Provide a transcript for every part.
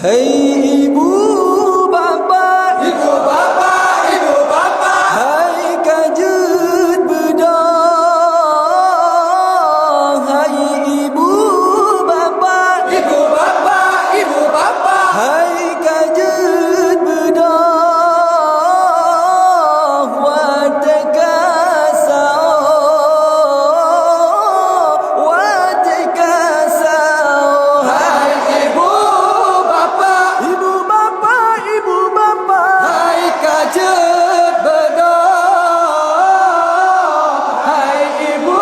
Hei ibu bapa, Ibu bapa, ibu bapa, hai kajut bedang. Hai ibu bapa, ibu bapa, ibu bapa, hai kajut bedang. Watekasau. hai ibu bapa, Ibu bapa, ibu bapa, hai kajut bedang. Hai ibu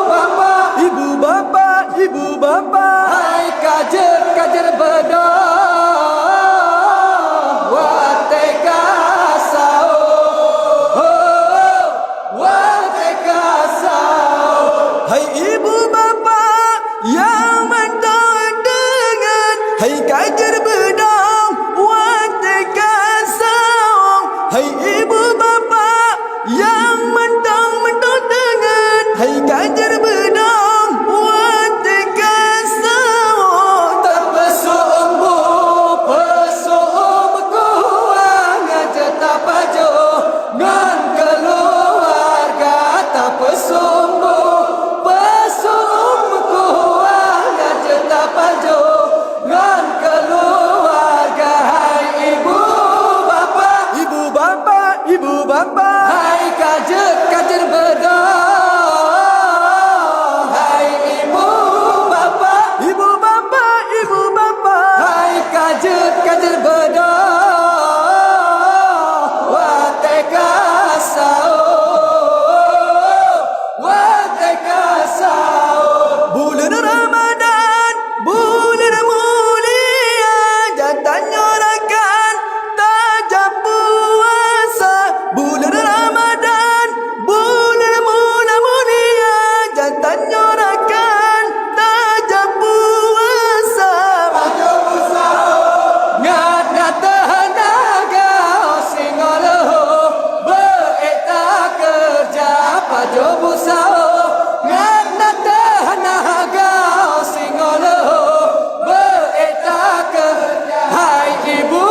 bapa, ibu bapa, ibu bapa, hai kajut bedang. Watekasau, oh, watekasau. hai ibu bapa yang mentang dengan hai kajar bedang watekasau. Hai ibu bapa yang mentang dengan hai kajar bedang watekasau. Terpesumbu, pesumbu aja tak pajo ngan keluarga terpesumbu, pesumbu aja tak pajo ngan keluarga. Hai ibu bapa, Ibu bapa, ibu bapa, hai kajer bedang. Hai ibu bapa, ibu bapa, ibu bapa, hai kajer bedang. Watekasau, watekasau. bulan Ramadan, bulan mulia, jatahnya rakan tajam puasa. Bulan Ramadan, bulan mulia, jatahnya rakan tajam puasa. Pajo busau ngada tenaga singoloh beeta kerja. Pajo busau ngada tenaga singoloh beeta kerja. Hai ibu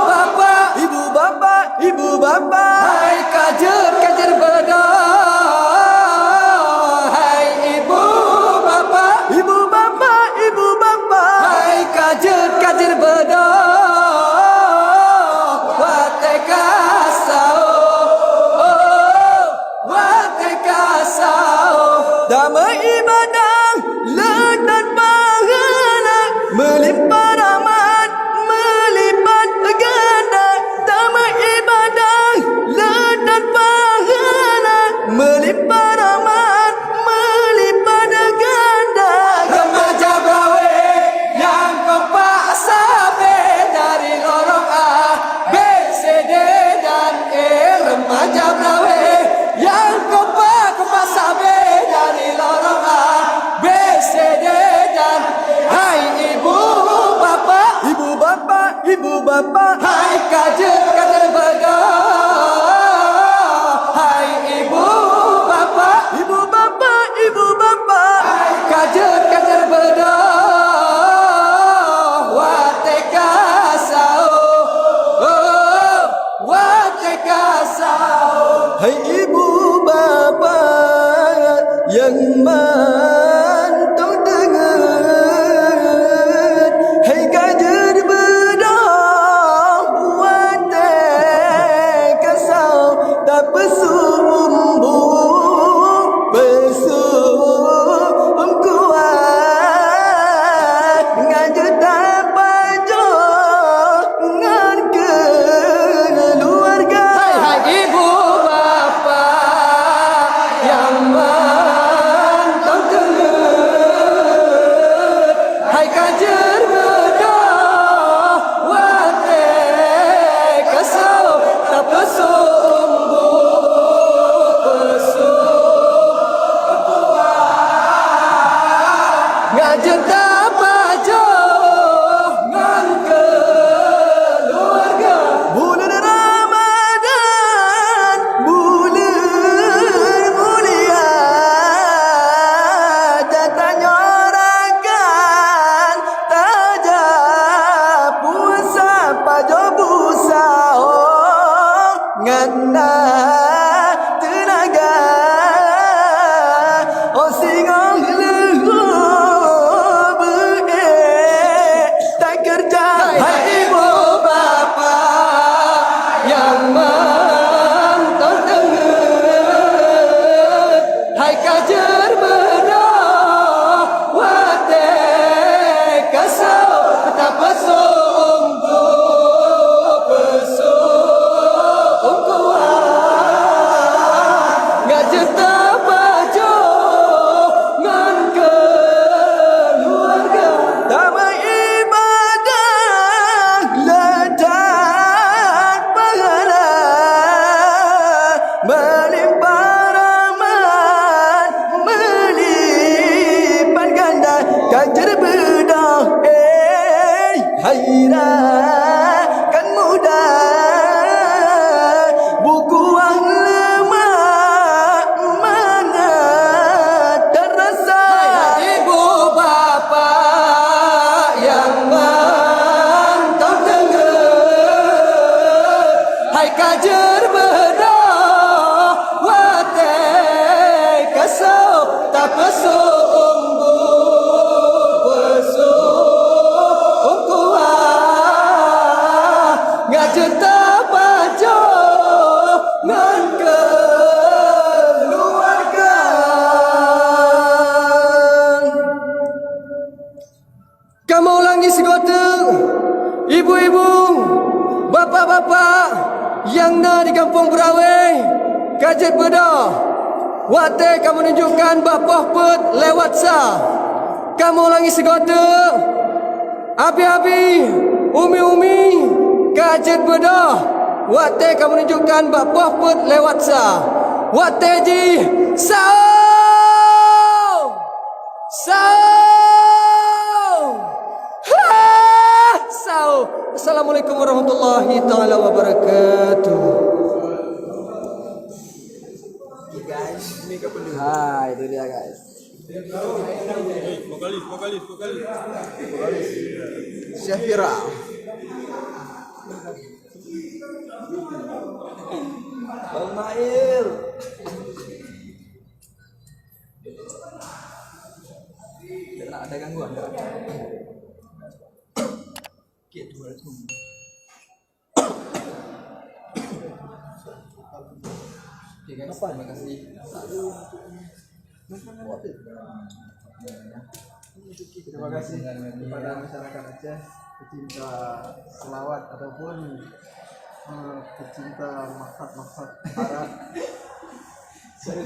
bapa, Ibu bapa, ibu bapa, hai kajer bedang. Hai ibu bapa, ibu bapa, ibu bapa, hai kajer bedang. Watekasau, oh, watekasau. damai ibadah, letak pahala, melimpah rahmat, melipat ganda. Damai ibadah, letak pahala, melimpah rahmat, melipat ganda. Remaja brawe yang kompak sabe dari lorong A, B, C, D dan E. Remaja brawe yang kompak sabe dari lorong A, B, C, D dan E. Hai ibu bapa, Ibu bapa, ibu bapa, hai kajer bedang. Hai ibu bapa, ibu bapa, ibu bapa, kajer bedang. Watekasau, oh, watekasau. hai ibu bapa yang mantau dengan hai kajar bedang ngana tenaga oh singong lu be tak kerja Hai ibu bapa yang menonton dengar, hai kajar bedah wate kasau tak pesong pesong kuat ngajak tak baju ngan keluarga. damai ibadah ledak pahala melimpah rahmat melipat ganda kajar bedah hairah kan mudah buku yang lemah mana terasa Ibu bapa yang mantap dengar, hai kajar bedah wate kasau tak pesong pesong kuat ngajak tak bajo ngan keluarga. Kamu ulangi segota ibu-ibu, bapa-bapa yang na di kampung Berawai, Kajet Bedah. Wate kamu tunjukkan bapa put lewat sa. Kamu ulangi segota abi-abi, umi-umi, Kajet Bedah. Wate kamu tunjukkan bapa put lewat sa. Wate ji sao. Assalamualaikum warahmatullahi taala wabarakatuh. Hai, itu dia guys. Vokalis. Syafira. Bang Mail ada gangguan enggak? Gitu itu. Oke guys, terima kasih. Terima kasih kepada masyarakat Aceh pecinta selawat ataupun pecinta maksud Arab. Saya